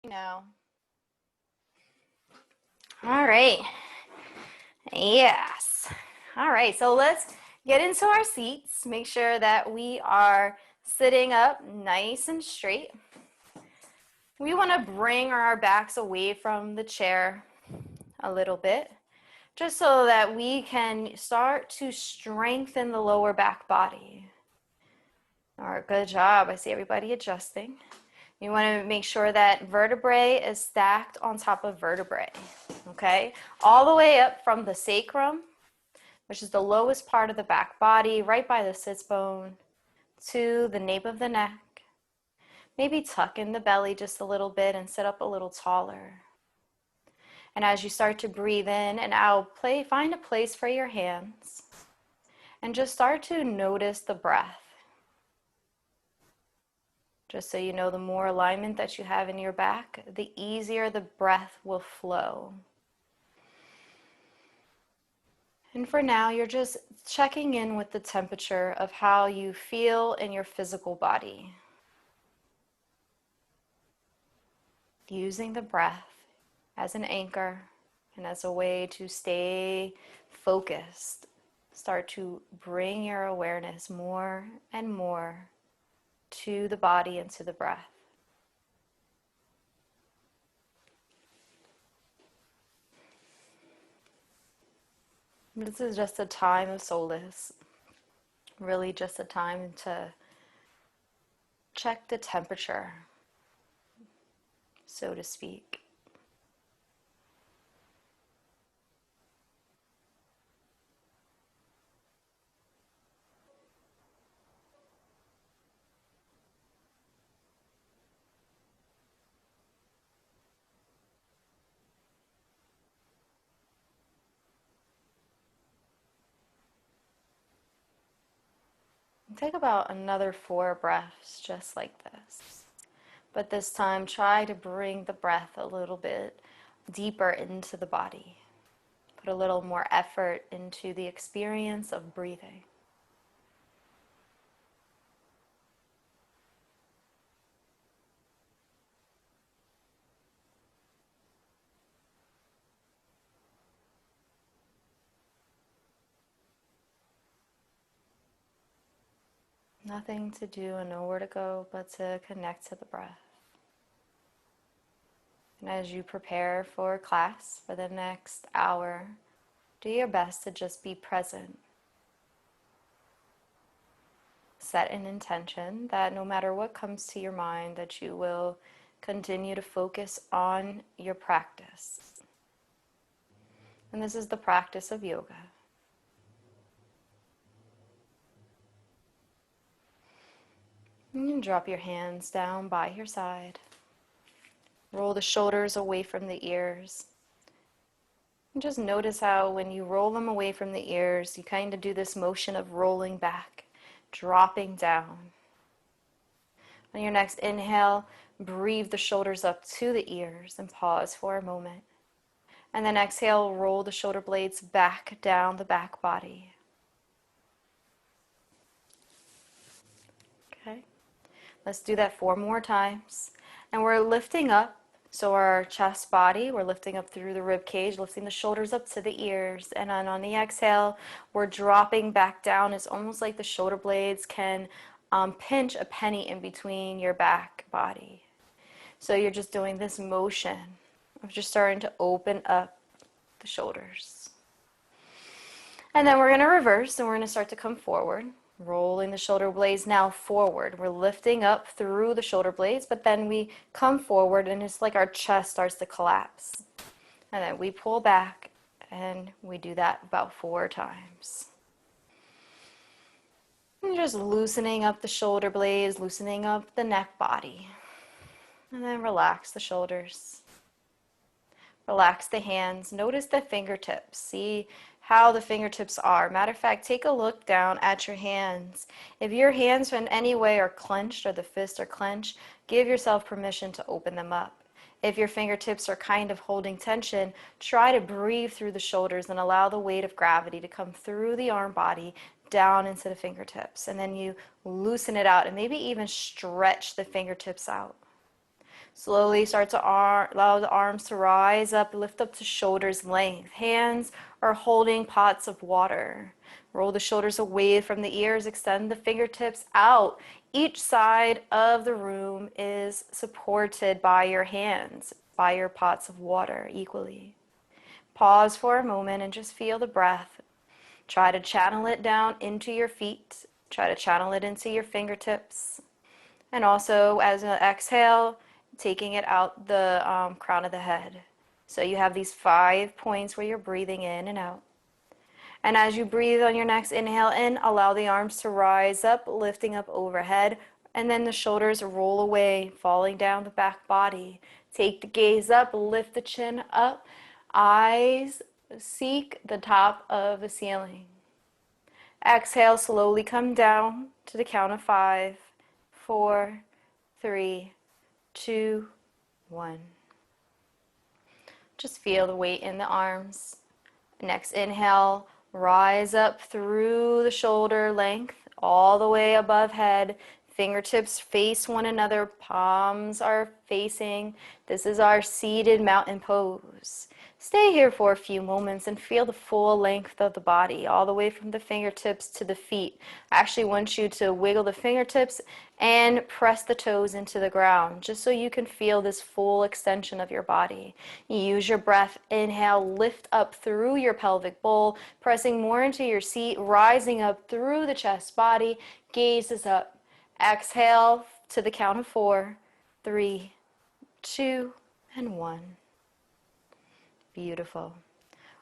Now. All right. Yes. All right. So let's get into our seats. Make sure that we are sitting up nice and straight. We want to bring our backs away from the chair a little bit, just so that we can start to strengthen the lower back body. All right, good job. I see everybody adjusting. You want to make sure that vertebrae is stacked on top of vertebrae, okay? All the way up from the sacrum, which is the lowest part of the back body, right by the sits bone, to the nape of the neck. Maybe tuck in the belly just a little bit and sit up a little taller. And as you start to breathe in and out, find a place for your hands and just start to notice the breath. Just so you know, the more alignment that you have in your back, the easier the breath will flow. And for now, you're just checking in with the temperature of how you feel in your physical body. Using the breath as an anchor and as a way to stay focused. Start to bring your awareness more and more to the body and to the breath. This is just a time of solace, really just a time to check the temperature, so to speak. Take about another 4 breaths just like this. But this time, try to bring the breath a little bit deeper into the body. Put a little more effort into the experience of breathing. Nothing to do and nowhere to go but to connect to the breath. And as you prepare for class for the next hour, do your best to just be present. Set an intention that no matter what comes to your mind, that you will continue to focus on your practice. And this is the practice of yoga. And you drop your hands down by your side. Roll the shoulders away from the ears. And just notice how when you roll them away from the ears, you kind of do this motion of rolling back, dropping down. On your next inhale, breathe the shoulders up to the ears and pause for a moment. And then exhale, roll the shoulder blades back down the back body. Okay, let's do that 4 more times. And we're lifting up. So our chest body, we're lifting up through the rib cage, lifting the shoulders up to the ears. And then on the exhale, we're dropping back down. It's almost like the shoulder blades can pinch a penny in between your back body. So you're just doing this motion of just starting to open up the shoulders. And then we're going to reverse and we're going to start to come forward. Rolling the shoulder blades now forward. We're lifting up through the shoulder blades, but then we come forward and it's like our chest starts to collapse. And then we pull back and we do that about 4 times. And just loosening up the shoulder blades, loosening up the neck body. And then relax the shoulders. Relax the hands. Notice the fingertips. See how the fingertips are. Matter of fact, take a look down at your hands. If your hands in any way are clenched or the fists are clenched, give yourself permission to open them up. If your fingertips are kind of holding tension, try to breathe through the shoulders and allow the weight of gravity to come through the arm body down into the fingertips. And then you loosen it out and maybe even stretch the fingertips out. Slowly start to allow the arms to rise up, lift up to shoulders length. Hands are holding pots of water. Roll the shoulders away from the ears, extend the fingertips out. Each side of the room is supported by your hands, by your pots of water equally. Pause for a moment and just feel the breath. Try to channel it down into your feet. Try to channel it into your fingertips. And also, as an exhale, taking it out the crown of the head. So you have these 5 points where you're breathing in and out. And as you breathe on your next inhale in, allow the arms to rise up, lifting up overhead, and then the shoulders roll away, falling down the back body. Take the gaze up, lift the chin up, eyes seek the top of the ceiling. Exhale, slowly come down to the count of 5, 4, 3, 2, 1. Just feel the weight in the arms. Next inhale, rise up through the shoulder length, all the way above head. Fingertips face one another, palms are facing. This is our seated mountain pose. Stay here for a few moments and feel the full length of the body, all the way from the fingertips to the feet. I actually want you to wiggle the fingertips and press the toes into the ground, just so you can feel this full extension of your body. Use your breath. Inhale, lift up through your pelvic bowl, pressing more into your seat, rising up through the chest body. Gaze is up. Exhale to the count of 4, 3, 2, and 1. Beautiful.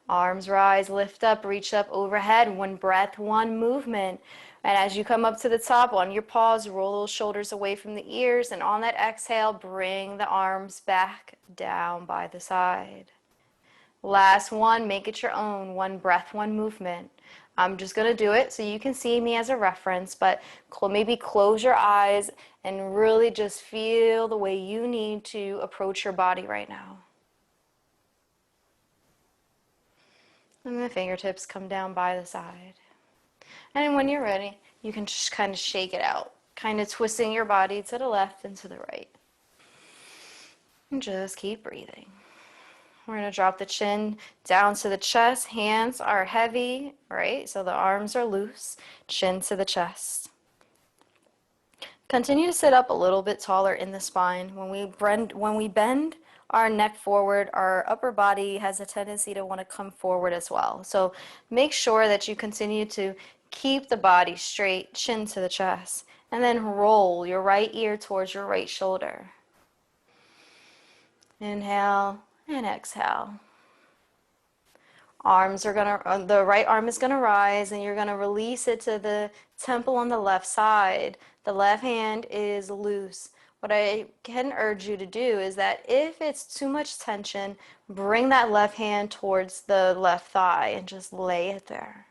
Arms rise, lift up, reach up overhead. One breath, one movement. And as you come up to the top, on your pause, roll those shoulders away from the ears. And on that exhale, bring the arms back down by the side. Last one, make it your own. One breath, one movement. I'm just going to do it so you can see me as a reference, but maybe close your eyes and really just feel the way you need to approach your body right now. And the fingertips come down by the side. And when you're ready, you can just kind of shake it out, kind of twisting your body to the left and to the right. And just keep breathing. We're going to drop the chin down to the chest. Hands are heavy, right? So the arms are loose. Chin to the chest. Continue to sit up a little bit taller in the spine. When we bend our neck forward, our upper body has a tendency to want to come forward as well. So make sure that you continue to keep the body straight, chin to the chest, and then roll your right ear towards your right shoulder. Inhale and exhale. The right arm is gonna rise, and you're gonna release it to the temple on the left side. The left hand is loose. What I can urge you to do is that if it's too much tension, bring that left hand towards the left thigh and just lay it there.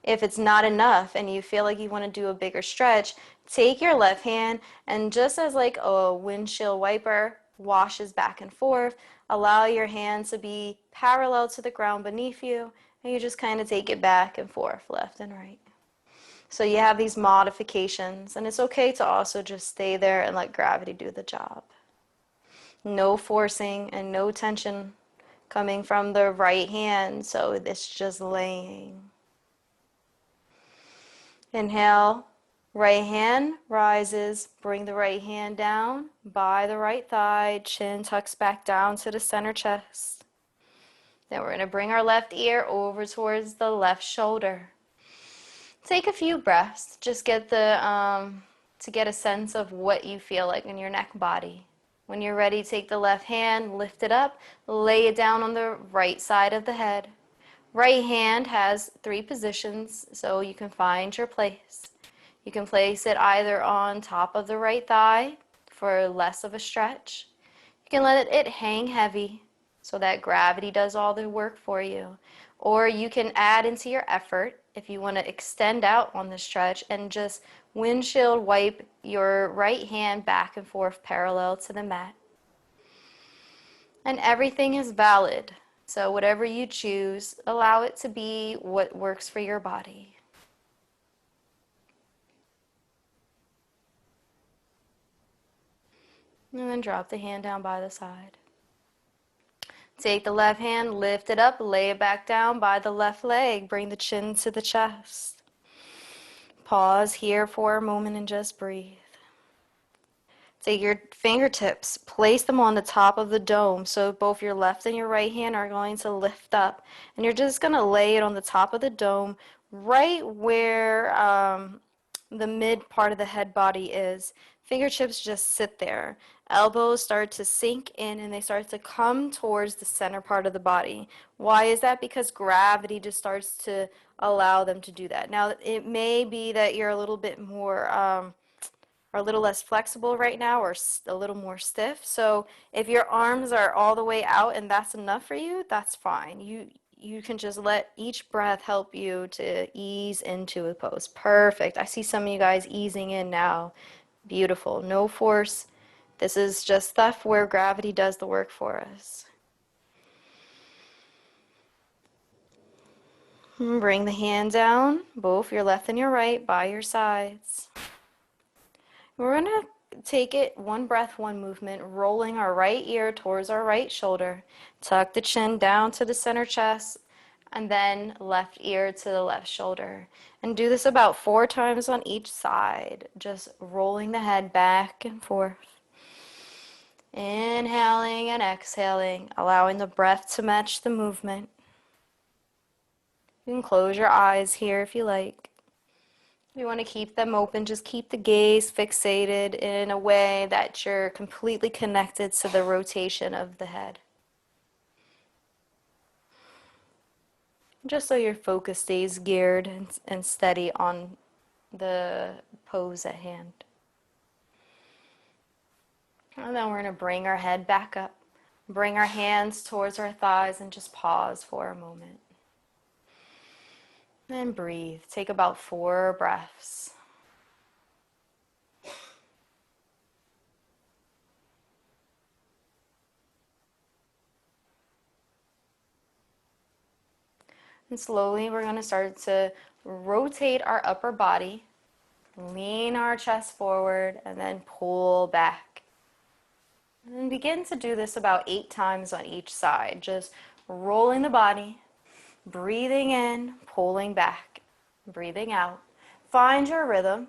If it's not enough and you feel like you want to do a bigger stretch, take your left hand and just as like a windshield wiper washes back and forth, allow your hand to be parallel to the ground beneath you, and you just kind of take it back and forth, left and right. So you have these modifications, and it's okay to also just stay there and let gravity do the job. No forcing and no tension coming from the right hand, so it's just laying. Inhale, right hand rises, bring the right hand down by the right thigh, chin tucks back down to the center chest. Then we're going to bring our left ear over towards the left shoulder. Take a few breaths, just get to get a sense of what you feel like in your neck body. When you're ready, take the left hand, lift it up, lay it down on the right side of the head. Right hand has 3 positions, so you can find your place. You can place it either on top of the right thigh for less of a stretch. You can let it hang heavy so that gravity does all the work for you. Or you can add into your effort if you want to extend out on the stretch and just windshield wipe your right hand back and forth parallel to the mat. And everything is valid. So whatever you choose, allow it to be what works for your body. And then drop the hand down by the side. Take the left hand, lift it up, lay it back down by the left leg. Bring the chin to the chest. Pause here for a moment and just breathe. Take your fingertips, place them on the top of the dome. So both your left and your right hand are going to lift up. And you're just going to lay it on the top of the dome right where the mid part of the head body is. Fingertips just sit there. Elbows start to sink in and they start to come towards the center part of the body. Why is that? Because gravity just starts to allow them to do that. Now, it may be that you're a little bit more are a little less flexible right now or a little more stiff. So if your arms are all the way out and that's enough for you, that's fine. You can just let each breath help you to ease into a pose. Perfect. I see some of you guys easing in now. Beautiful. No force. This is just stuff where gravity does the work for us. Bring the hand down, both your left and your right, by your sides. We're going to take it one breath, one movement, rolling our right ear towards our right shoulder. Tuck the chin down to the center chest, and then left ear to the left shoulder. And do this about 4 times on each side, just rolling the head back and forth. Inhaling and exhaling, allowing the breath to match the movement. You can close your eyes here if you like. You want to keep them open. Just keep the gaze fixated in a way that you're completely connected to the rotation of the head. Just so your focus stays geared and steady on the pose at hand. And then we're going to bring our head back up. Bring our hands towards our thighs and just pause for a moment. And breathe. Take about 4 breaths. And slowly we're going to start to rotate our upper body, lean our chest forward, and then pull back. And begin to do this about 8 times on each side, just rolling the body, breathing in, pulling back, breathing out. Find your rhythm,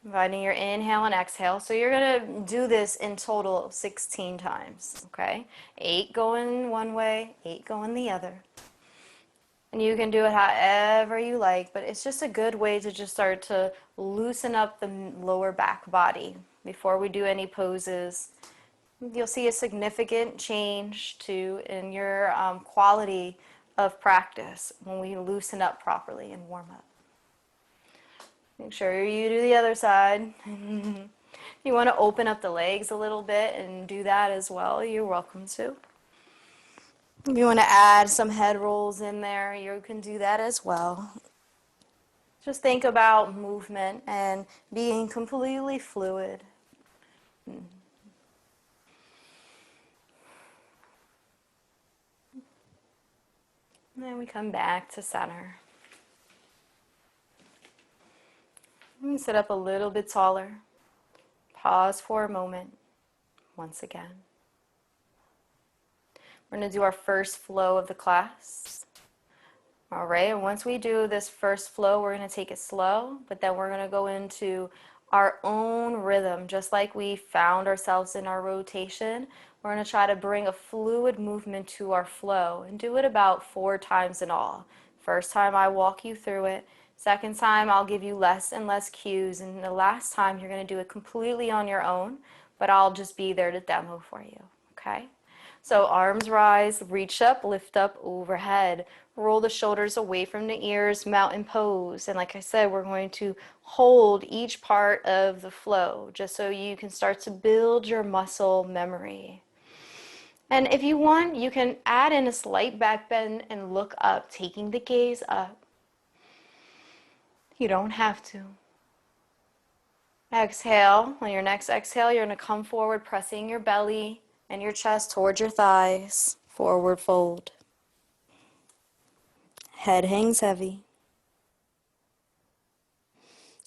finding your inhale and exhale. So you're going to do this in total 16 times, okay? 8 going one way, 8 going the other. And you can do it however you like, but it's just a good way to just start to loosen up the lower back body before we do any poses. You'll see a significant change too in your quality of practice when we loosen up properly and warm up. Make sure you do the other side. You want to open up the legs a little bit and do that as well. You're welcome to. If you want to add some head rolls in there, you can do that as well. Just think about movement and being completely fluid. And then we come back to center. And sit up a little bit taller. Pause for a moment once again. We're going to do our first flow of the class. All right, and once we do this first flow, we're going to take it slow, but then we're going to go into our own rhythm. Just like we found ourselves in our rotation, we're going to try to bring a fluid movement to our flow and do it about 4 times in all. First time I walk you through it. Second time I'll give you less and less cues, and the last time you're going to do it completely on your own, but I'll just be there to demo for you, okay? So arms rise, reach up, lift up overhead. Roll the shoulders away from the ears, mountain pose. And like I said, we're going to hold each part of the flow just so you can start to build your muscle memory. And if you want, you can add in a slight back bend and look up, taking the gaze up. You don't have to. Exhale. On your next exhale, you're going to come forward, pressing your belly and your chest towards your thighs. Forward fold. Head hangs heavy.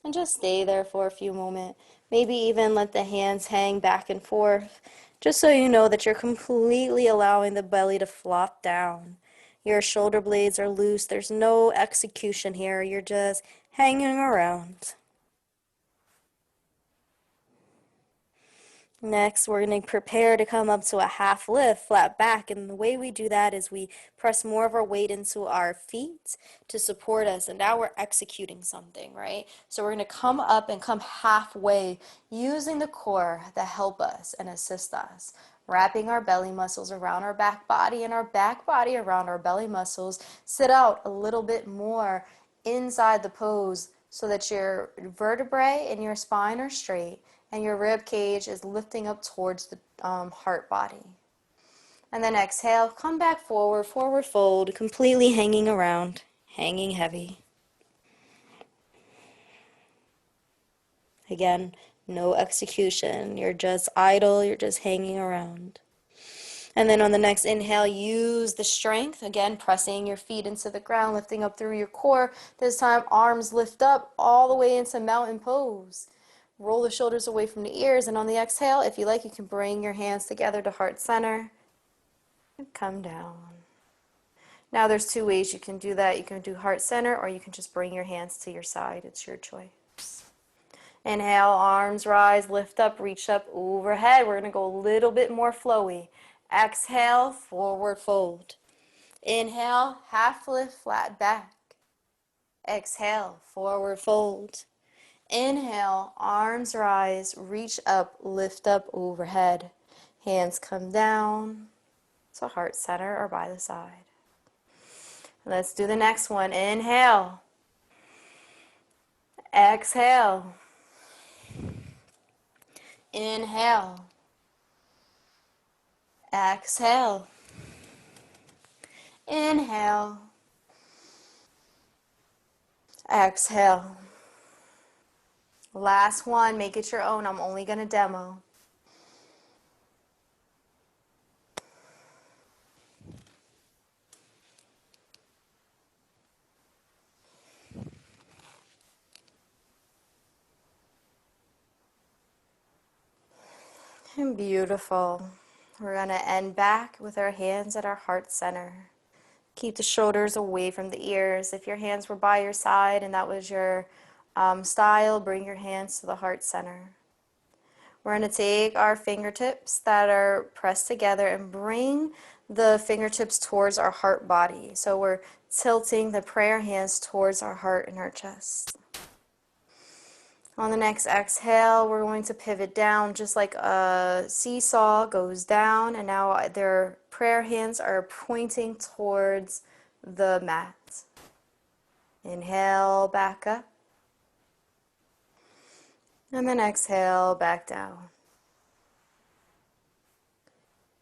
And just stay there for a few moments. Maybe even let the hands hang back and forth Just so you know that you're completely allowing the belly to flop down. Your shoulder blades are loose. There's no execution here. You're just hanging around. Next, we're going to prepare to come up to a half lift, flat back. And the way we do that is we press more of our weight into our feet to support us. And now we're executing something, right? So we're going to come up and come halfway using the core to help us and assist us. Wrapping our belly muscles around our back body and our back body around our belly muscles. Sit out a little bit more inside the pose so that your vertebrae and your spine are straight and your rib cage is lifting up towards the heart body. And then exhale, come back forward, forward fold, completely hanging around, hanging heavy. Again, no execution. You're just idle, you're just hanging around. And then on the next inhale, use the strength. Again, pressing your feet into the ground, lifting up through your core. This time, arms lift up all the way into mountain pose. Roll the shoulders away from the ears, and on the exhale, if you like, you can bring your hands together to heart center and come down. Now there's two ways you can do that. You can do heart center, or you can just bring your hands to your side. It's your choice. Inhale, arms rise, lift up, reach up overhead. We're going to go a little bit more flowy. Exhale, forward fold. Inhale, half lift, flat back. Exhale, forward fold. Inhale, arms rise, reach up, lift up overhead. Hands come down to heart center or by the side. Let's do the next one. Inhale. Exhale. Inhale. Exhale. Inhale. Exhale. Last one, make it your own. I'm only going to demo. And beautiful. We're going to end back with our hands at our heart center. Keep the shoulders away from the ears. If your hands were by your side and that was your style, bring your hands to the heart center. We're going to take our fingertips that are pressed together and bring the fingertips towards our heart body. So we're tilting the prayer hands towards our heart and our chest. On the next exhale, we're going to pivot down just like a seesaw goes down, and now their prayer hands are pointing towards the mat. Inhale, back up. And then exhale, back down.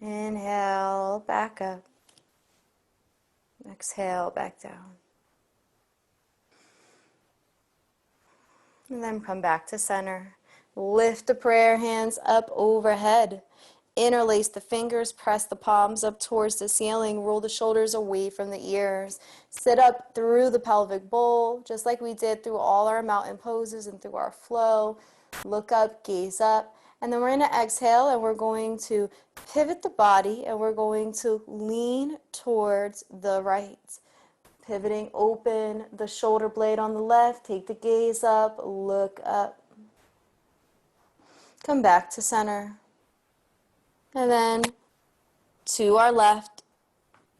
Inhale, back up. Exhale, back down. And then come back to center. Lift the prayer hands up overhead. Interlace the fingers, press the palms up towards the ceiling, roll the shoulders away from the ears. Sit up through the pelvic bowl, just like we did through all our mountain poses and through our flow. Look up, gaze up. And then we're going to exhale, and we're going to pivot the body, and we're going to lean towards the right. Pivoting open the shoulder blade on the left, take the gaze up, look up. Come back to center. And then to our left,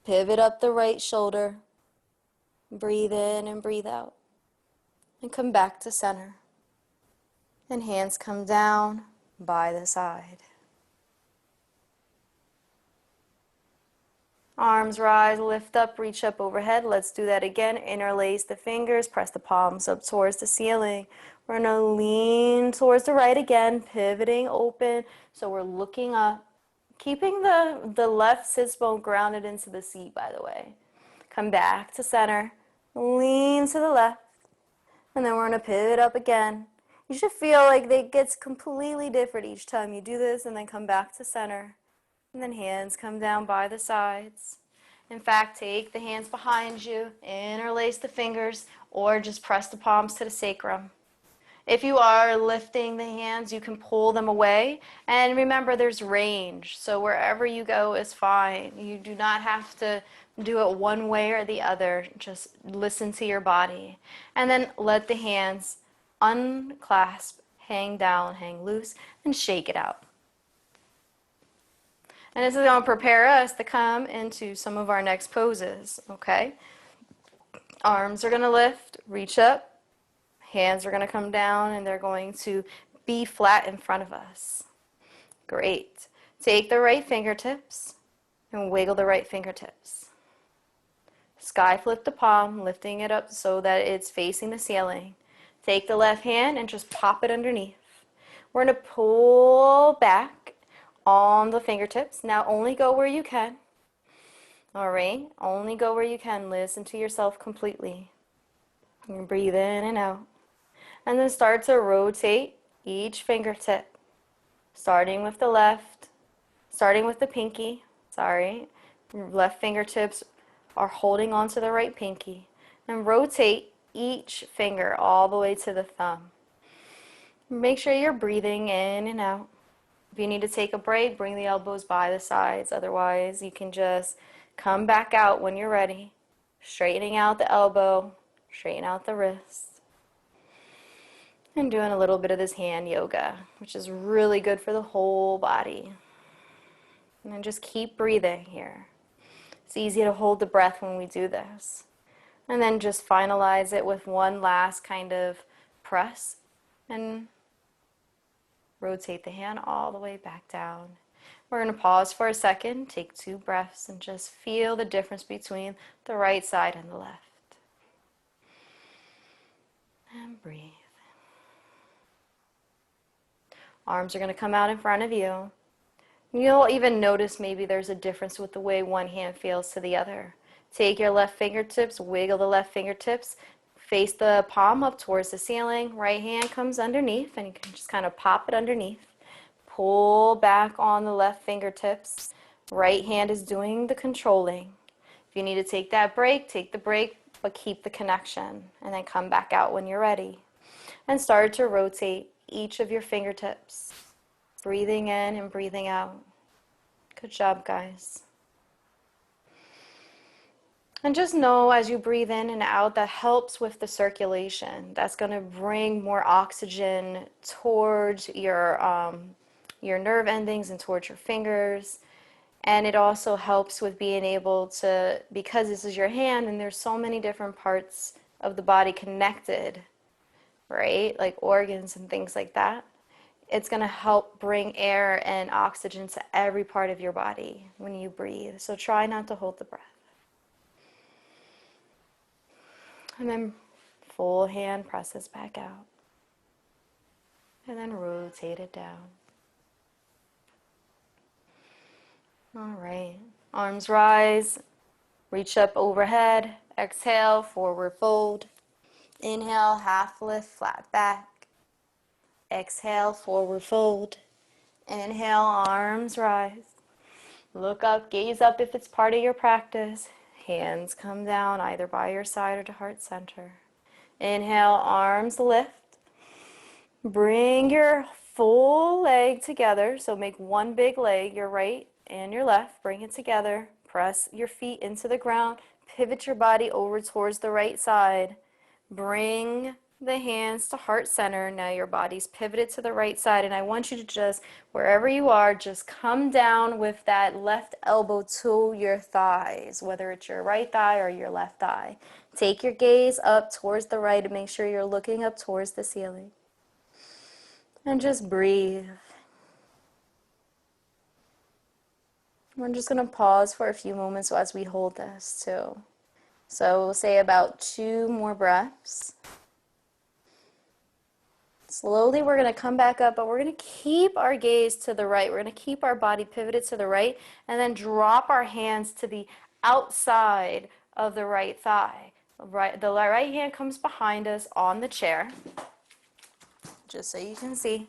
pivot up the right shoulder. Breathe in and breathe out. And come back to center. And hands come down by the side. Arms rise, lift up, reach up overhead. Let's do that again. Interlace the fingers, press the palms up towards the ceiling. We're going to lean towards the right again, pivoting open. So we're looking up, keeping the left sits bone grounded into the seat, by the way. Come back to center, lean to the left, and then we're going to pivot up again. You should feel like it gets completely different each time you do this, and then come back to center. And then hands come down by the sides. In fact, take the hands behind you, interlace the fingers, or just press the palms to the sacrum. If you are lifting the hands, you can pull them away. And remember, there's range. So wherever you go is fine. You do not have to do it one way or the other. Just listen to your body. And then let the hands unclasp, hang down, hang loose, and shake it out. And this is going to prepare us to come into some of our next poses, okay? Arms are going to lift, reach up. Hands are going to come down and they're going to be flat in front of us. Great. Take the right fingertips and wiggle the right fingertips. Sky flip the palm, lifting it up so that it's facing the ceiling. Take the left hand and just pop it underneath. We're going to pull back on the fingertips. Now only go where you can. All right, only go where you can. Listen to yourself completely. And breathe in and out. And then start to rotate each fingertip. Starting with the left, starting with the pinky, left fingertips are holding onto the right pinky. And rotate each finger all the way to the thumb. Make sure you're breathing in and out. If you need to take a break, bring the elbows by the sides. Otherwise, you can just come back out when you're ready. Straightening out the elbow, straighten out the wrist. And doing a little bit of this hand yoga, which is really good for the whole body. And then just keep breathing here. It's easy to hold the breath when we do this. And then just finalize it with one last kind of press and rotate the hand all the way back down. We're going to pause for a second, take 2 breaths, and just feel the difference between the right side and the left. And breathe. Arms are going to come out in front of you. You'll even notice maybe there's a difference with the way one hand feels to the other. Take your left fingertips, wiggle the left fingertips, face the palm up towards the ceiling. Right hand comes underneath, and you can just kind of pop it underneath. Pull back on the left fingertips. Right hand is doing the controlling. If you need to take that break, take the break, but keep the connection. And then come back out when you're ready. And start to rotate each of your fingertips. Breathing in and breathing out. Good job, guys. And just know as you breathe in and out, that helps with the circulation. That's going to bring more oxygen towards your nerve endings and towards your fingers. And it also helps with being able to, because this is your hand and there's so many different parts of the body connected, right? Like organs and things like that. It's going to help bring air and oxygen to every part of your body when you breathe. So try not to hold the breath. And then full hand presses back out. And then rotate it down. All right. Arms rise. Reach up overhead. Exhale, forward fold. Inhale, half lift, flat back. Exhale, forward fold. Inhale, arms rise. Look up, gaze up if it's part of your practice. Hands come down either by your side or to heart center. Inhale, arms lift. Bring your full leg together. So make one big leg, your right and your left. Bring it together. Press your feet into the ground. Pivot your body over towards the right side. Bring the hands to heart center. Now your body's pivoted to the right side, and I want you to just, wherever you are, just come down with that left elbow to your thighs, whether it's your right thigh or your left thigh. Take your gaze up towards the right and make sure you're looking up towards the ceiling. And just breathe. We're just going to pause for a few moments as we hold this too. So we'll say about 2 more breaths. Slowly we're going to come back up, but we're going to keep our gaze to the right. We're going to keep our body pivoted to the right and then drop our hands to the outside of the right thigh. The right hand comes behind us on the chair, just so you can see.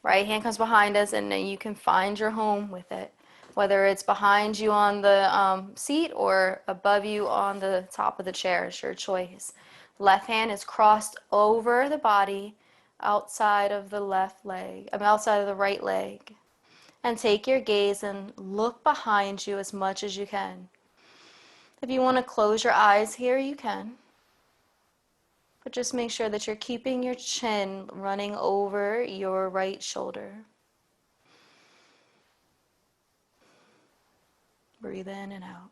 Right hand comes behind us, and then you can find your home with it, whether it's behind you on the seat or above you on the top of the chair. It's your choice. Left hand is crossed over the body. outside of the left leg, outside of the right leg. And take your gaze and look behind you as much as you can. If you want to close your eyes here, you can. But just make sure that you're keeping your chin running over your right shoulder. Breathe in and out.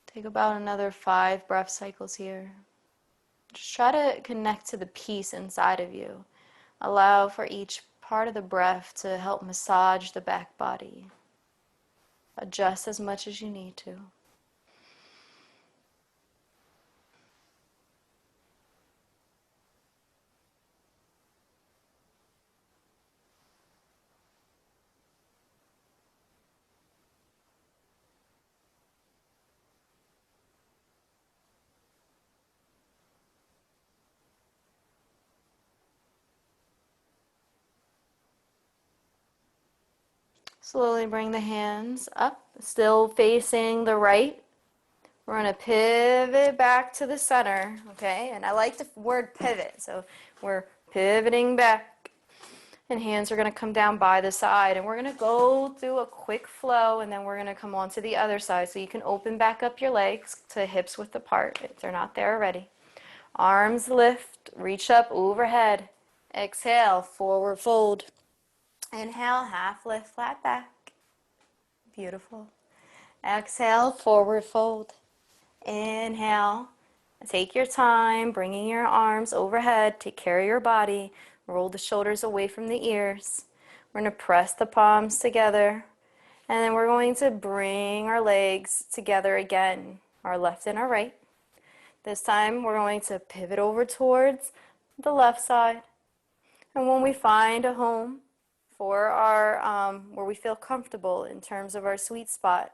Take about another 5 breath cycles here. Just try to connect to the peace inside of you. Allow for each part of the breath to help massage the back body. Adjust as much as you need to. Slowly bring the hands up, still facing the right. We're going to pivot back to the center, okay? And I like the word pivot, so we're pivoting back. And hands are going to come down by the side. And we're going to go through a quick flow, and then we're going to come on to the other side. So you can open back up your legs to hips width apart if they're not there already. Arms lift, reach up overhead. Exhale, forward fold. Inhale, half lift, flat back. Beautiful. Exhale, forward fold. Inhale. Take your time, bringing your arms overhead. Take care of your body. Roll the shoulders away from the ears. We're going to press the palms together. And then we're going to bring our legs together again, our left and our right. This time we're going to pivot over towards the left side. And when we find a home for our, where we feel comfortable in terms of our sweet spot,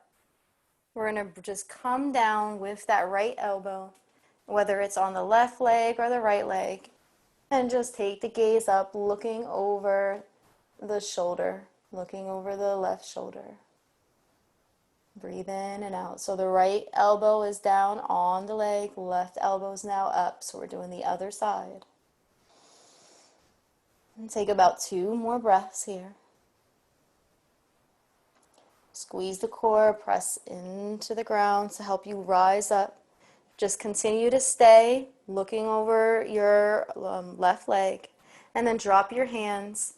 we're going to just come down with that right elbow, whether it's on the left leg or the right leg, and just take the gaze up, looking over the shoulder, looking over the left shoulder. Breathe in and out. So the right elbow is down on the leg, left elbow is now up. So we're doing the other side. And take about 2 more breaths here. Squeeze the core, press into the ground to help you rise up. Just continue to stay looking over your left leg, and then drop your hands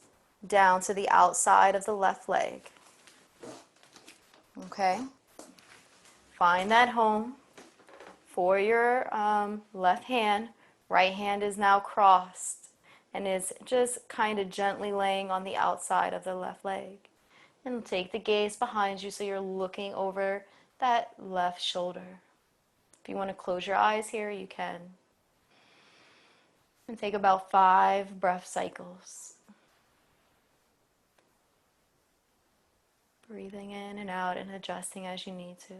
down to the outside of the left leg. Okay? Find that home for your left hand. Right hand is now crossed and is just kind of gently laying on the outside of the left leg. And take the gaze behind you so you're looking over that left shoulder. If you want to close your eyes here, you can. And take about 5 breath cycles. Breathing in and out and adjusting as you need to.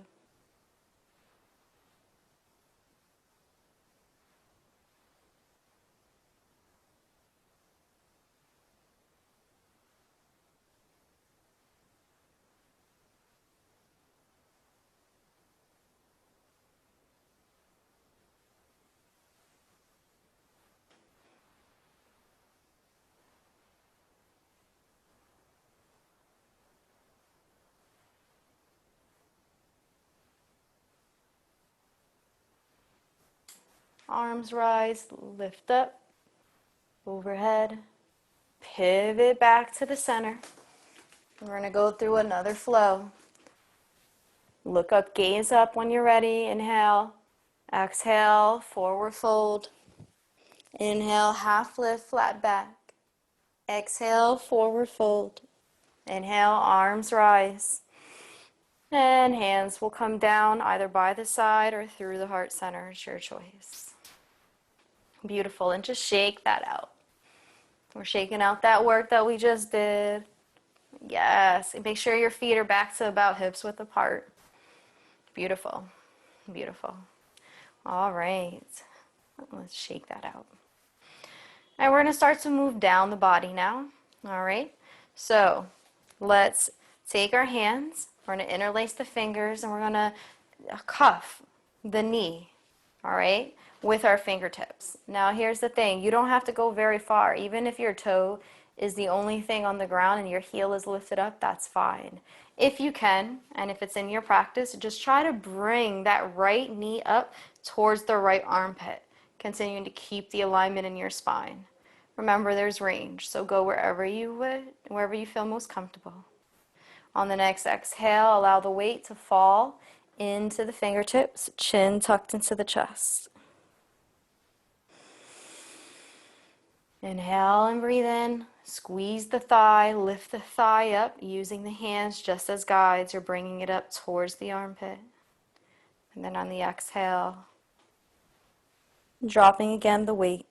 Arms rise, lift up, overhead, pivot back to the center. We're going to go through another flow. Look up, gaze up when you're ready. Inhale, exhale, forward fold. Inhale, half lift, flat back. Exhale, forward fold. Inhale, arms rise. And hands will come down either by the side or through the heart center. It's your choice. Beautiful. And just shake that out. We're shaking out that work that we just did. Yes. And make sure your feet are back to about hips width apart. Beautiful. Beautiful. All right. Let's shake that out. And we're going to start to move down the body now. All right. So let's take our hands. We're going to interlace the fingers and we're going to cuff the knee. All right. With our fingertips. Now here's the thing. You don't have to go very far. Even if your toe is the only thing on the ground and your heel is lifted up, that's fine. If you can, and if it's in your practice, just try to bring that right knee up towards the right armpit, continuing to keep the alignment in your spine. Remember, there's range, so go wherever you feel most comfortable. On the next exhale, allow the weight to fall into the fingertips, chin tucked into the chest. Inhale and breathe in. Squeeze the thigh, lift the thigh up using the hands just as guides. You're bringing it up towards the armpit. And then on the exhale, dropping again the weight.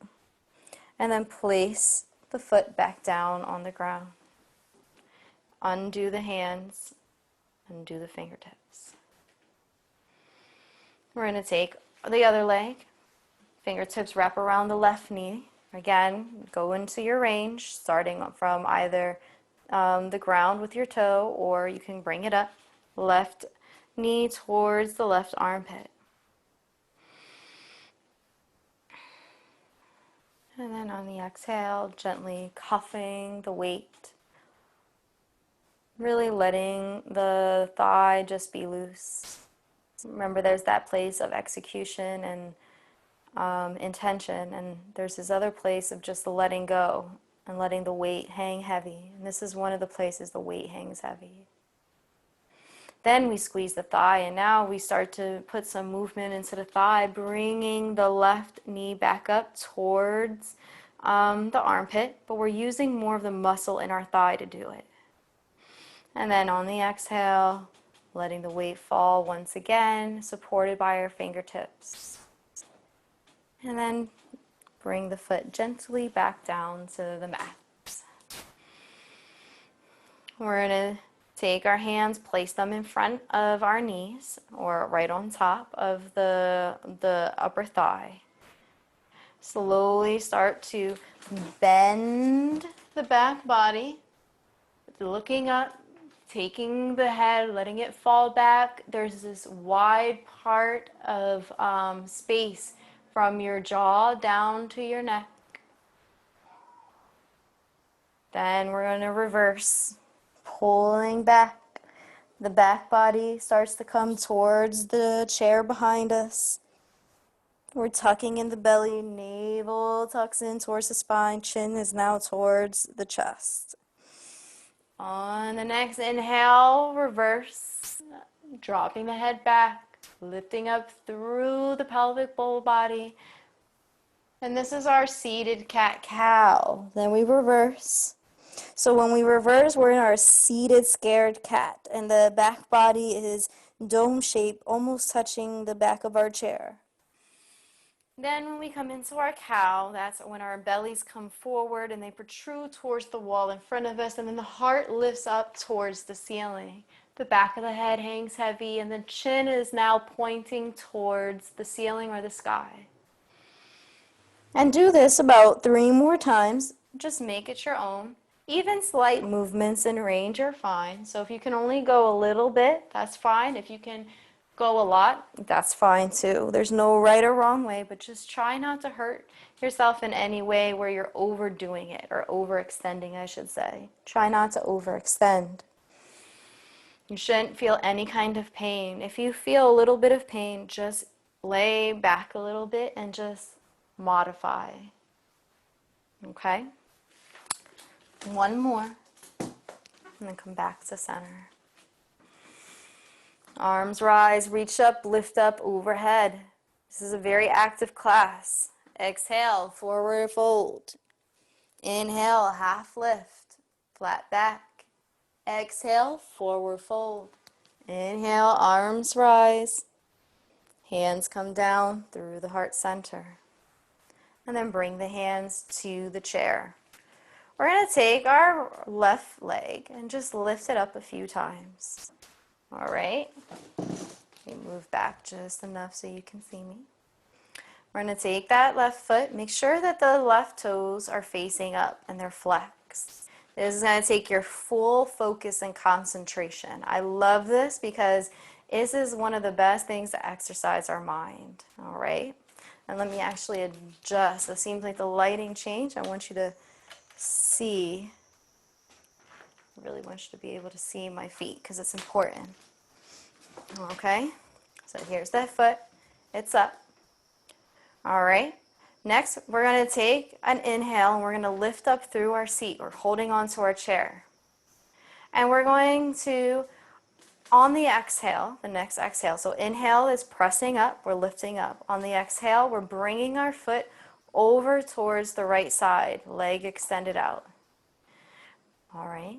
And then place the foot back down on the ground. Undo the hands, undo the fingertips. We're going to take the other leg. Fingertips wrap around the left knee. Again, go into your range, starting from either the ground with your toe, or you can bring it up. Left knee towards the left armpit. And then on the exhale, gently cuffing the weight. Really letting the thigh just be loose. Remember, there's that place of execution and intention, and there's this other place of just letting go and letting the weight hang heavy. And this is one of the places the weight hangs heavy. Then we squeeze the thigh, and now we start to put some movement into the thigh, bringing the left knee back up towards the armpit, but we're using more of the muscle in our thigh to do it. And then on the exhale, letting the weight fall once again, supported by our fingertips. And then bring the foot gently back down to the mat. We're going to take our hands, place them in front of our knees or right on top of the upper thigh. Slowly start to bend the back body, looking up, taking the head, letting it fall back. There's this wide part of space from your jaw down to your neck. Then we're going to reverse, pulling back. The back body starts to come towards the chair behind us. We're tucking in the belly, navel tucks in towards the spine, chin is now towards the chest. On the next inhale, reverse, dropping the head back, lifting up through the pelvic bowl body. And this is our seated cat-cow. Then we reverse. So when we reverse, we're in our seated scared cat, and the back body is dome shaped, almost touching the back of our chair. Then when we come into our cow, that's when our bellies come forward and they protrude towards the wall in front of us, and then the heart lifts up towards the ceiling. The back of the head hangs heavy, and the chin is now pointing towards the ceiling or the sky. And do this about 3 more times. Just make it your own. Even slight movements in range are fine. So if you can only go a little bit, that's fine. If you can go a lot, that's fine too. There's no right or wrong way, but just try not to hurt yourself in any way where you're overdoing it, or overextending, I should say. Try not to overextend. You shouldn't feel any kind of pain. If you feel a little bit of pain, just lay back a little bit and just modify. Okay? One more, and then come back to center. Arms rise, reach up, lift up, overhead. This is a very active class. Exhale, forward fold. Inhale, half lift, flat back. Exhale, forward fold. Inhale, arms rise. Hands come down through the heart center. and then bring the hands to the chair. We're going to take our left leg and just lift it up a few times. All right. Let me move back just enough so you can see me. We're going to take that left foot. Make sure that the left toes are facing up and they're flexed. This is going to take your full focus and concentration. I love this because this is one of the best things to exercise our mind. All right. And let me actually adjust. It seems like the lighting changed. I want you to see. I really want you to be able to see my feet because it's important. Okay. So here's that foot. It's up. All right. Next, we're going to take an inhale and we're going to lift up through our seat. We're holding on to our chair. And we're going to, on the exhale, the next exhale. So inhale is pressing up. We're lifting up. On the exhale, we're bringing our foot over towards the right side, leg extended out. All right.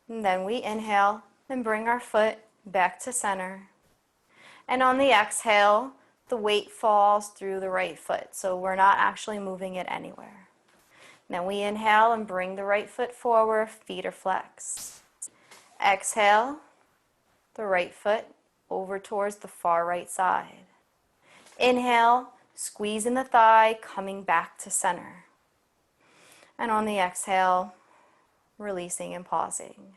And then we inhale and bring our foot back to center. And on the exhale, the weight falls through the right foot, so we're not actually moving it anywhere. Then we inhale and bring the right foot forward, feet are flexed. Exhale, the right foot over towards the far right side. Inhale, squeezing the thigh, coming back to center. And on the exhale, releasing and pausing.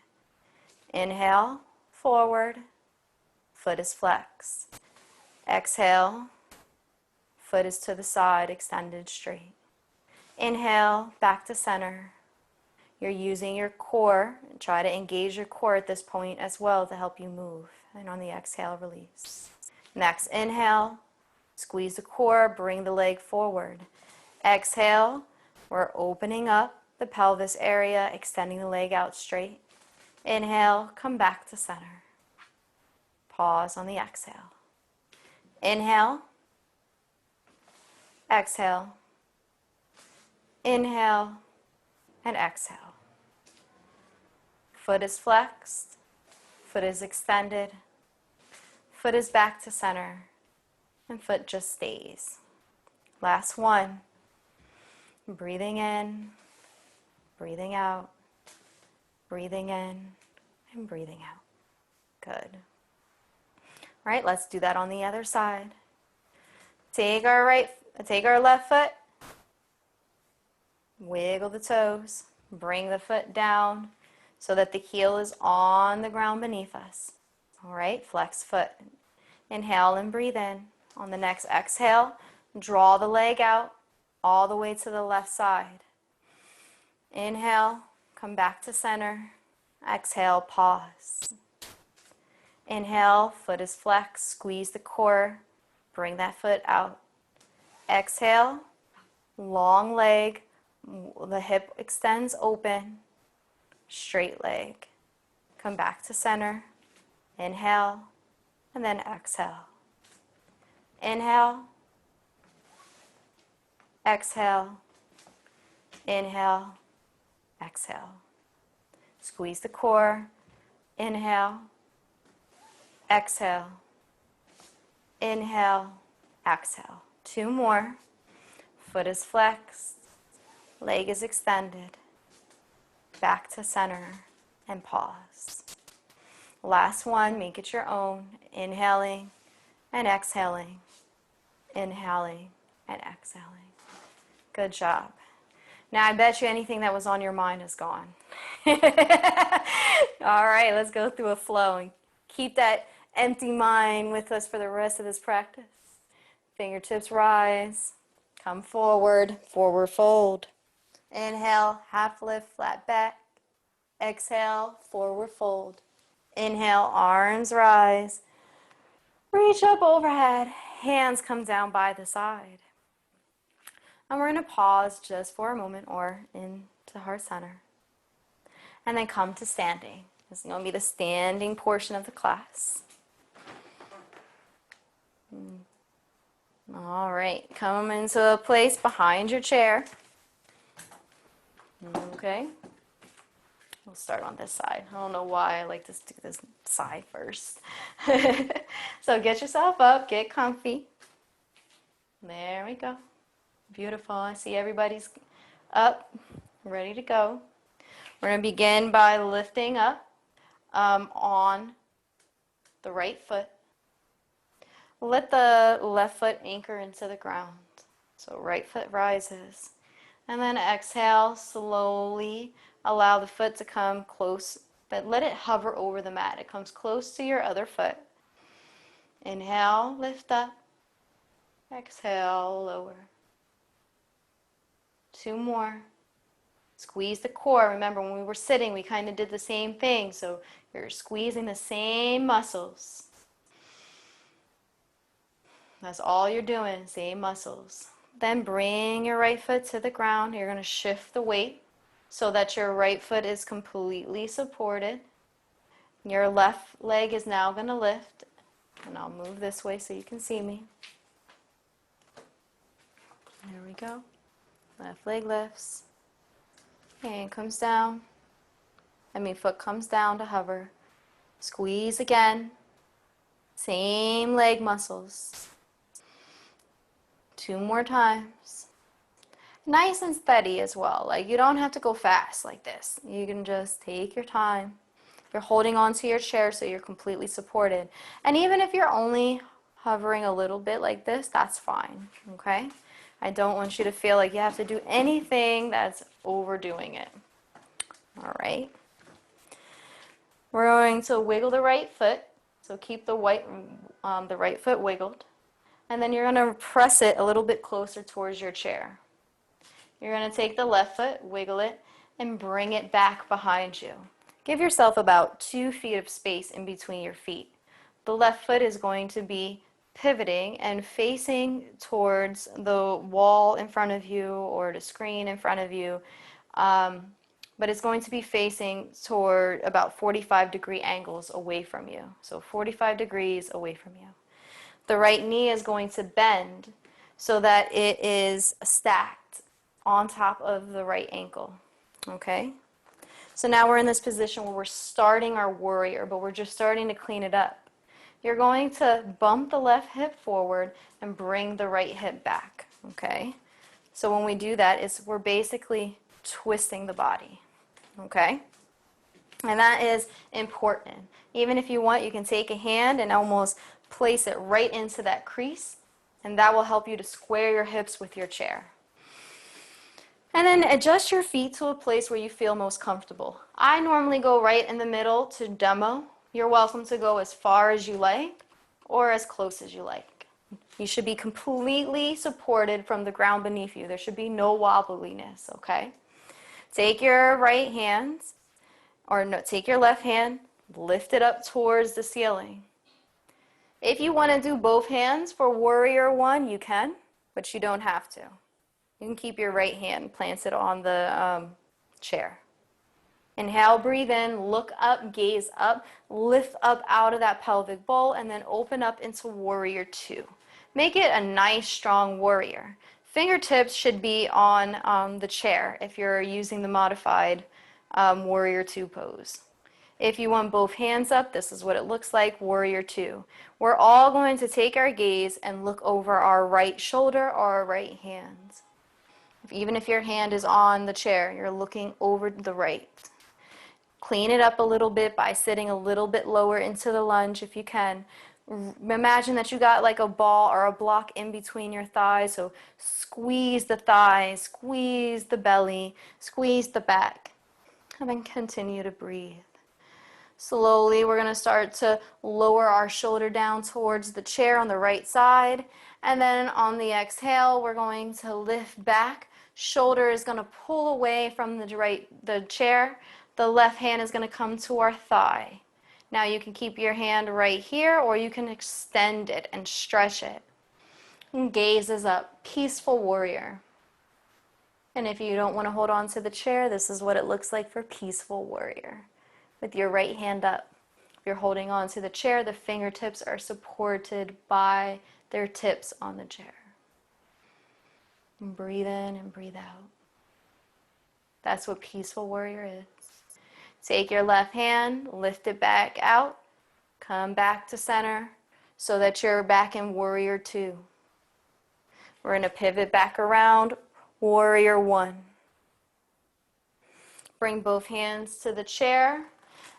Inhale, forward, foot is flexed. Exhale, foot is to the side, extended straight. Inhale, back to center. You're using your core. Try to engage your core at this point as well to help you move. And on the exhale, release. Next, inhale, squeeze the core, bring the leg forward. Exhale, we're opening up the pelvis area, extending the leg out straight. Inhale, come back to center. Pause on the exhale. Inhale, exhale, inhale, and exhale. Foot is flexed, foot is extended, foot is back to center, and foot just stays. Last one. Breathing in, breathing out, breathing in, and breathing out. Good. All right, let's do that on the other side. Take our left foot, wiggle the toes, bring the foot down so that the heel is on the ground beneath us. All right, flex foot. Inhale and breathe in. On the next exhale, draw the leg out all the way to the left side. Inhale, come back to center. Exhale, pause. Inhale, foot is flexed, squeeze the core, bring that foot out. Exhale, long leg, the hip extends open, straight leg. Come back to center. Inhale, and then exhale. Inhale, exhale, inhale, exhale. Squeeze the core, inhale, exhale, inhale, exhale. Two more. Foot is flexed, leg is extended, back to center, and pause. Last one, make it your own. Inhaling and exhaling, inhaling and exhaling. Good job. Now I bet you anything that was on your mind is gone. All right, let's go through a flow and keep that empty mind with us for the rest of this practice. Fingertips rise, come forward, forward fold. Inhale, half lift, flat back. Exhale, forward fold. Inhale, arms rise. Reach up overhead, hands come down by the side. And we're going to pause just for a moment or into heart center. And then come to standing. This is going to be the standing portion of the class. All right, come into a place behind your chair. Okay. We'll start on this side. I don't know why I like to do this side first. So get yourself up, get comfy. There we go. Beautiful. I see everybody's up, ready to go. We're going to begin by lifting up on the right foot. Let the left foot anchor into the ground. So right foot rises. And then exhale, slowly allow the foot to come close, but let it hover over the mat. It comes close to your other foot. Inhale, lift up. Exhale, lower. 2 more. Squeeze the core. Remember, when we were sitting, we kind of did the same thing. So you're squeezing the same muscles. That's all you're doing, same muscles. Then bring your right foot to the ground. You're going to shift the weight so that your right foot is completely supported. Your left leg is now going to lift. And I'll move this way so you can see me. There we go. Left leg lifts. And comes down. Foot comes down to hover. Squeeze again. Same leg muscles. 2 more times. Nice and steady as well. Like, you don't have to go fast like this. You can just take your time. You're holding onto your chair so you're completely supported. And even if you're only hovering a little bit like this, that's fine, okay? I don't want you to feel like you have to do anything that's overdoing it. All right. We're going to wiggle the right foot. So keep the right foot wiggled. And then you're going to press it a little bit closer towards your chair. You're going to take the left foot, wiggle it, and bring it back behind you. Give yourself about 2 feet of space in between your feet. The left foot is going to be pivoting and facing towards the wall in front of you or the screen in front of you, but it's going to be facing toward about 45-degree angles away from you. So 45 degrees away from you. The right knee is going to bend so that it is stacked on top of the right ankle, okay? So now we're in this position where we're starting our warrior, but we're just starting to clean it up. You're going to bump the left hip forward and bring the right hip back, okay? So when we do that, we're basically twisting the body, okay? And that is important. Even if you want, you can take a hand and almost place it right into that crease, and that will help you to square your hips with your chair. And then adjust your feet to a place where you feel most comfortable. I normally go right in the middle to demo. You're welcome to go as far as you like or as close as you like. You should be completely supported from the ground beneath you. There should be no wobbliness, okay? Take your right hand, take your left hand, lift it up towards the ceiling. If you want to do both hands for warrior 1, you can, but you don't have to. You can keep your right hand planted on the chair. Inhale, breathe in, look up, gaze up, lift up out of that pelvic bowl, and then open up into warrior 2. Make it a nice, strong warrior. Fingertips should be on the chair if you're using the modified warrior 2 pose. If you want both hands up, this is what it looks like, warrior 2. We're all going to take our gaze and look over our right shoulder or our right hand. Even if your hand is on the chair, you're looking over the right. Clean it up a little bit by sitting a little bit lower into the lunge if you can. Imagine that you got like a ball or a block in between your thighs, so squeeze the thighs, squeeze the belly, squeeze the back, and then continue to breathe. Slowly, we're going to start to lower our shoulder down towards the chair on the right side, and then on the exhale, we're going to lift back. Shoulder is going to pull away from the chair. The left hand is going to come to our thigh. Now you can keep your hand right here, or you can extend it and stretch it. And gaze is up, peaceful warrior. And if you don't want to hold on to the chair, this is what it looks like for peaceful warrior. With your right hand up. If you're holding on to the chair, the fingertips are supported by their tips on the chair. And breathe in and breathe out. That's what peaceful warrior is. Take your left hand, lift it back out, come back to center so that you're back in warrior 2. We're going to pivot back around, warrior one. Bring both hands to the chair,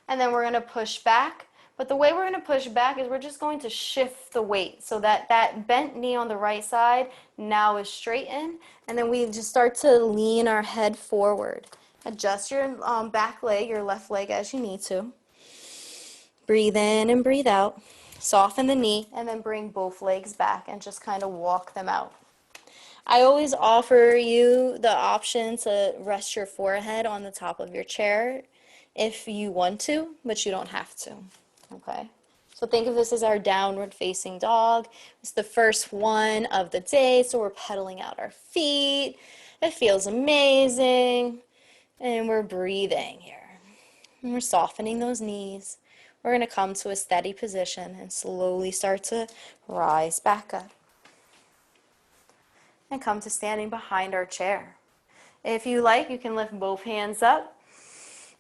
and then we're going to push back. But the way we're going to push back is we're just going to shift the weight so that that bent knee on the right side now is straightened, and then we just start to lean our head forward. Adjust your back leg, your left leg as you need to. Breathe in and breathe out. Soften the knee, and then bring both legs back and just kind of walk them out. I always offer you the option to rest your forehead on the top of your chair if you want to, but you don't have to, okay? So think of this as our downward facing dog. It's the first one of the day, so we're pedaling out our feet. It feels amazing, and we're breathing here. And we're softening those knees. We're going to come to a steady position and slowly start to rise back up. And come to standing behind our chair. If you like, you can lift both hands up,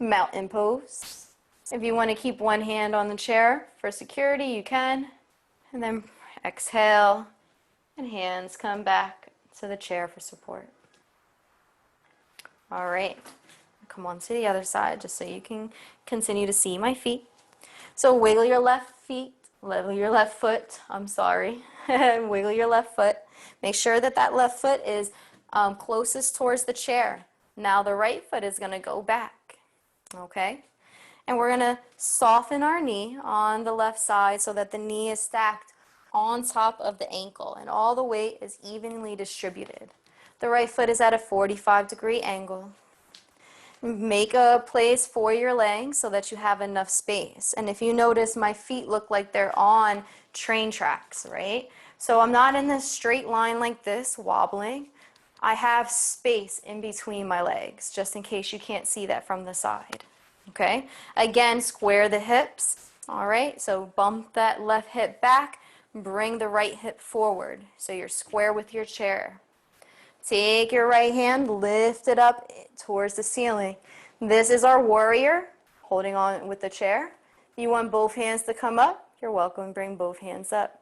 mountain pose. If you want to keep one hand on the chair for security, you can. And then exhale, and hands come back to the chair for support. All right, come on to the other side just so you can continue to see my feet. So wiggle your left foot, wiggle your left foot. Make sure that that left foot is closest towards the chair. Now the right foot is going to go back, okay? And we're going to soften our knee on the left side so that the knee is stacked on top of the ankle and all the weight is evenly distributed. The right foot is at a 45-degree angle. Make a place for your legs so that you have enough space. And if you notice, my feet look like they're on train tracks, right? So I'm not in this straight line like this, wobbling. I have space in between my legs, just in case you can't see that from the side, okay? Again, square the hips, all right? So bump that left hip back, bring the right hip forward, so you're square with your chair. Take your right hand, lift it up towards the ceiling. This is our warrior, holding on with the chair. If you want both hands to come up, you're welcome. Bring both hands up.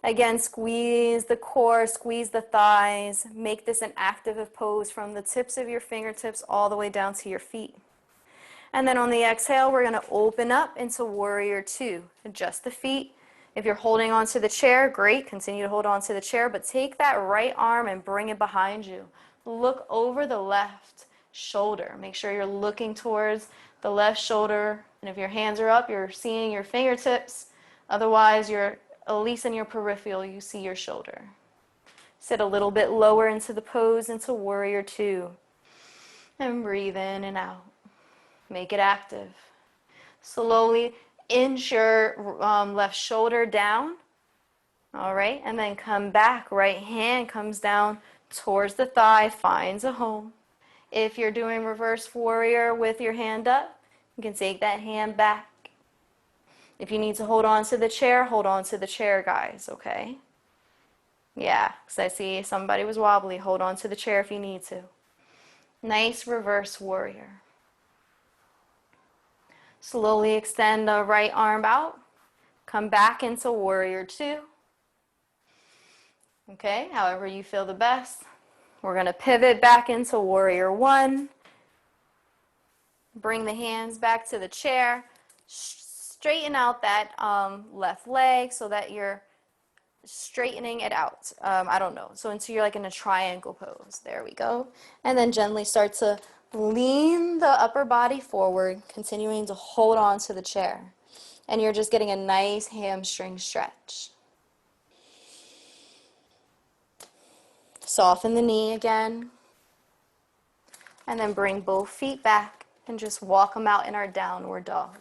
Again, squeeze the core, squeeze the thighs. Make this an active pose from the tips of your fingertips all the way down to your feet. And then on the exhale, we're going to open up into warrior two. Adjust the feet. If you're holding onto the chair, great, continue to hold on to the chair, but take that right arm and bring it behind you. Look over the left shoulder. Make sure you're looking towards the left shoulder, and if your hands are up, you're seeing your fingertips. Otherwise, you're at least in your peripheral, you see your shoulder. Sit a little bit lower into the pose, into warrior two, and breathe in and out. Make it active. Slowly inch your left shoulder down, all right, and then come back. Right hand comes down towards the thigh, finds a home. If you're doing reverse warrior with your hand up, you can take that hand back. If you need to hold on to the chair, hold on to the chair, guys, okay? Yeah, because I see somebody was wobbly. Hold on to the chair if you need to. Nice reverse warrior. Slowly extend the right arm out. Come back into warrior two. Okay, however you feel the best. We're going to pivot back into warrior one. Bring the hands back to the chair. Straighten out that left leg so that you're straightening it out. I don't know. So until you're like in a triangle pose. There we go. And then gently start to lean the upper body forward, continuing to hold on to the chair. And you're just getting a nice hamstring stretch. Soften the knee again. And then bring both feet back and just walk them out in our downward dog.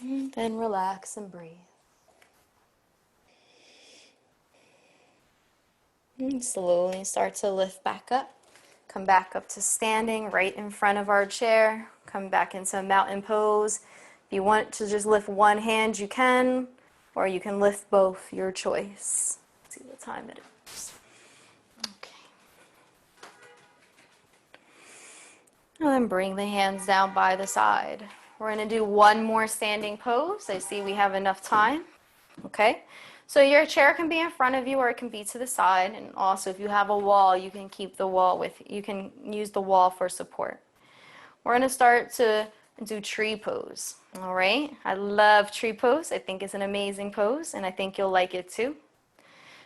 And then relax and breathe. And slowly start to lift back up. Come back up to standing right in front of our chair. Come back into mountain pose. If you want to just lift one hand, you can, or you can lift both, your choice. Let's see what time it is. Okay. And then bring the hands down by the side. We're going to do one more standing pose. I see we have enough time. Okay? So your chair can be in front of you or it can be to the side. And also if you have a wall, you can keep the wall with, you can use the wall for support. We're going to start to do tree pose. All right? I love tree pose. I think it's an amazing pose and I think you'll like it too.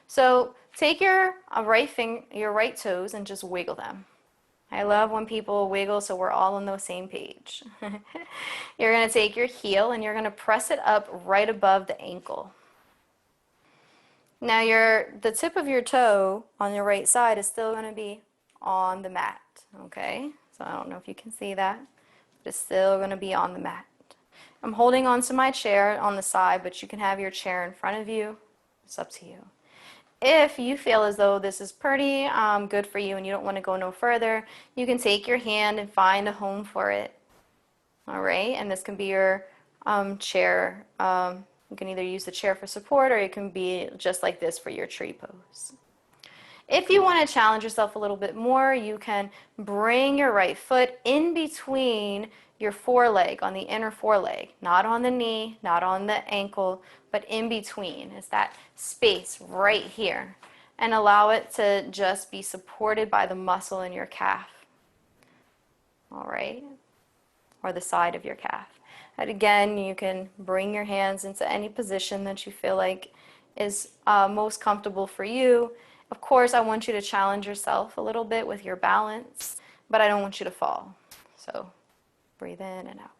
So take your right toes and just wiggle them. I love when people wiggle so we're all on the same page. You're going to take your heel and you're going to press it up right above the ankle. Now the tip of your toe on your right side is still going to be on the mat, okay? So I don't know if you can see that, but it's still going to be on the mat. I'm holding onto my chair on the side, but you can have your chair in front of you. It's up to you. If you feel as though this is pretty good for you and you don't want to go no further, you can take your hand and find a home for it. All right, and this can be your chair. You can either use the chair for support or it can be just like this for your tree pose. If you want to challenge yourself a little bit more, you can bring your right foot in between your foreleg, on the inner foreleg, not on the knee, not on the ankle, but in between. It's that space right here. And allow it to just be supported by the muscle in your calf. All right? Or the side of your calf. And again, you can bring your hands into any position that you feel like is most comfortable for you. Of course, I want you to challenge yourself a little bit with your balance, but I don't want you to fall. So breathe in and out.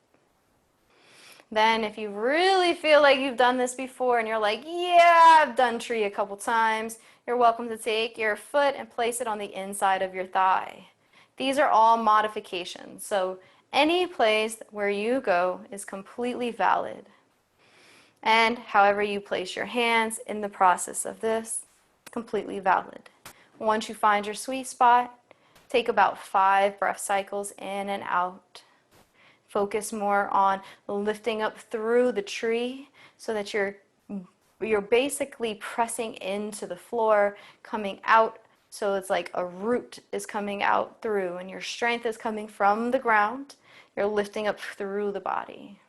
Then if you really feel like you've done this before and you're like, yeah, I've done tree a couple times, you're welcome to take your foot and place it on the inside of your thigh. These are all modifications. So any place where you go is completely valid. And however you place your hands in the process of this, completely valid. Once you find your sweet spot, take about 5 breath cycles in and out. Focus more on lifting up through the tree so that you're basically pressing into the floor, coming out. So it's like a root is coming out through and your strength is coming from the ground. You're lifting up through the body.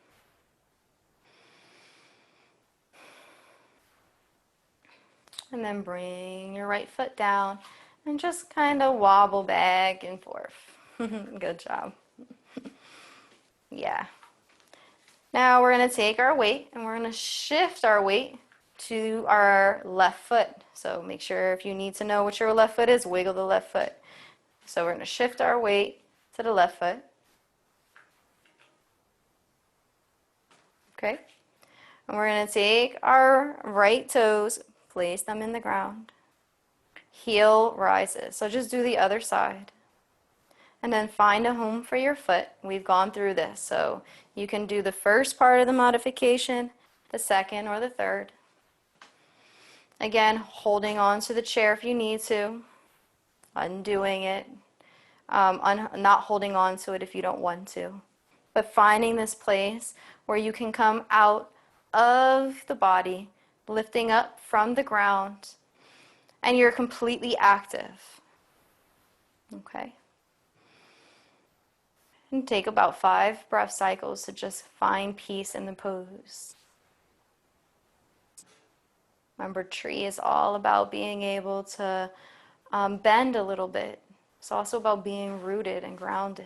And then bring your right foot down and just kind of wobble back and forth. Good job. Yeah. Now we're going to take our weight and we're going to shift our weight to our left foot. So make sure if you need to know what your left foot is, wiggle the left foot. So we're going to shift our weight to the left foot. Okay? And we're going to take our right toes, place them in the ground. Heel rises. So just do the other side. And then find a home for your foot. We've gone through this. So you can do the first part of the modification, the second or the third. Again, holding on to the chair if you need to. Undoing it. Not holding on to it if you don't want to. But finding this place where you can come out of the body, lifting up from the ground, and you're completely active. Okay? And take about 5 breath cycles to just find peace in the pose. Remember, tree is all about being able to bend a little bit. It's also about being rooted and grounded.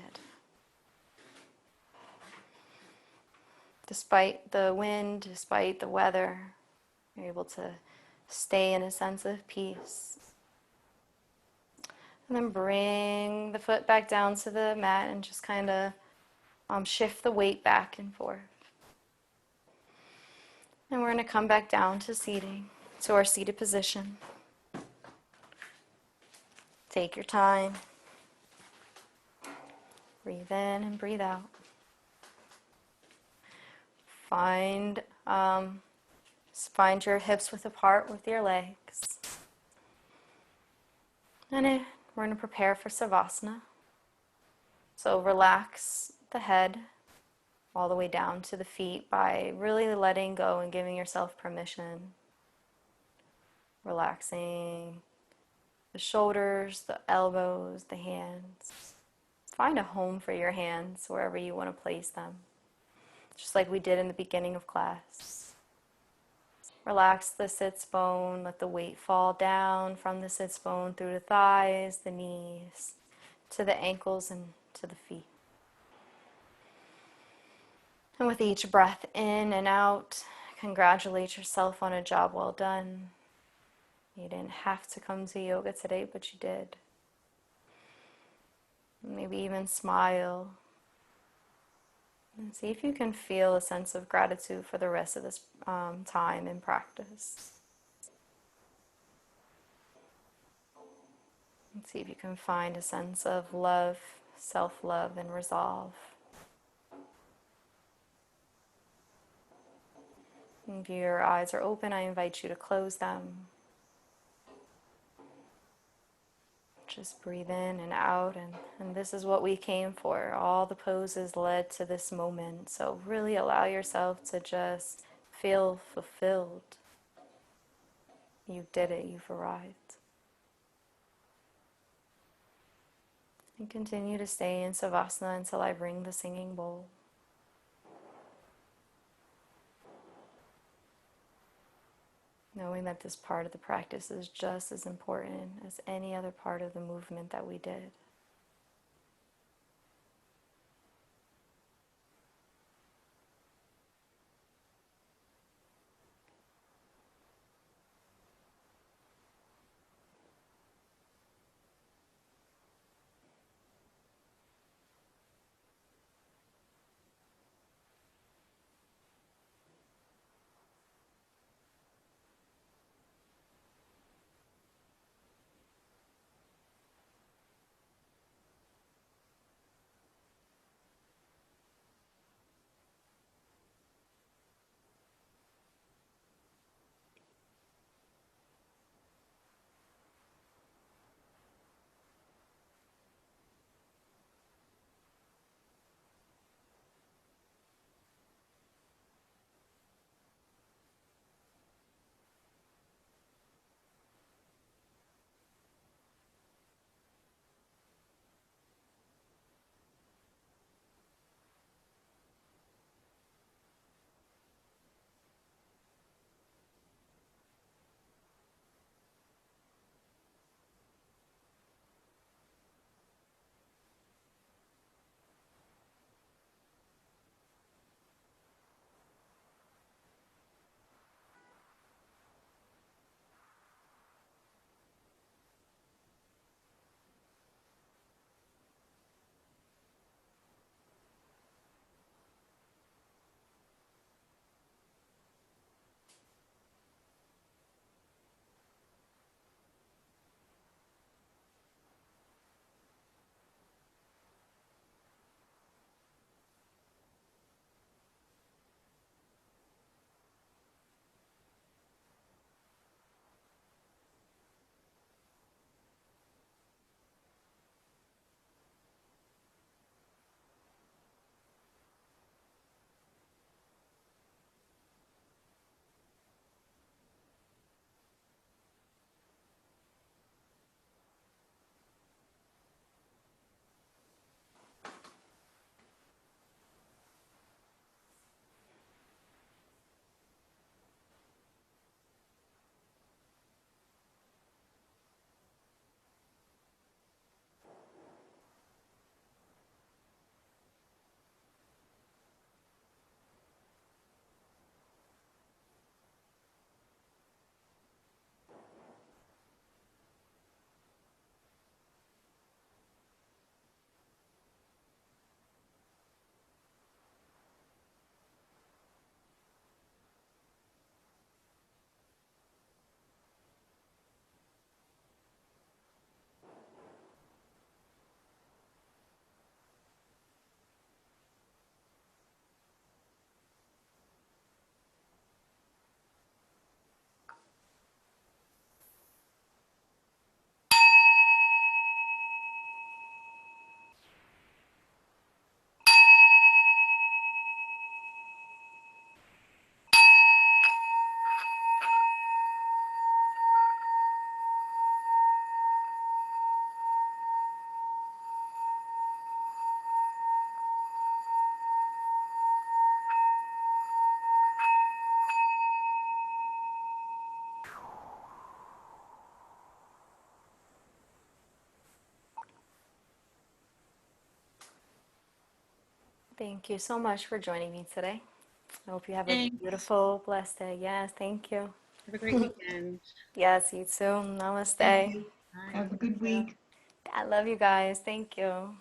Despite the wind, despite the weather, you're able to stay in a sense of peace. And then bring the foot back down to the mat and just kind of shift the weight back and forth. And we're going to come back down to seating, to our seated position. Take your time. Breathe in and breathe out. Find your hips width apart with your legs. And we're going to prepare for Savasana. So relax the head all the way down to the feet by really letting go and giving yourself permission. Relaxing the shoulders, the elbows, the hands. Find a home for your hands wherever you want to place them, just like we did in the beginning of class. Relax the sits bone, let the weight fall down from the sits bone through the thighs, the knees, to the ankles, and to the feet. And with each breath in and out, congratulate yourself on a job well done. You didn't have to come to yoga today, but you did. Maybe even smile and see if you can feel a sense of gratitude for the rest of this time in practice. And see if you can find a sense of love, self-love, and resolve. If your eyes are open, I invite you to close them. Just breathe in and out, and this is what we came for. All the poses led to this moment, so really allow yourself to just feel fulfilled. You did it, you've arrived. And continue to stay in Savasana until I ring the singing bowl. Knowing that this part of the practice is just as important as any other part of the movement that we did. Thank you so much for joining me today. I hope you have a Thanks. beautiful, blessed day. Yes, thank you. Have a great weekend. Yes, you too. Thank Namaste. you. Bye. Have a good Yeah. week. I love you guys. Thank you.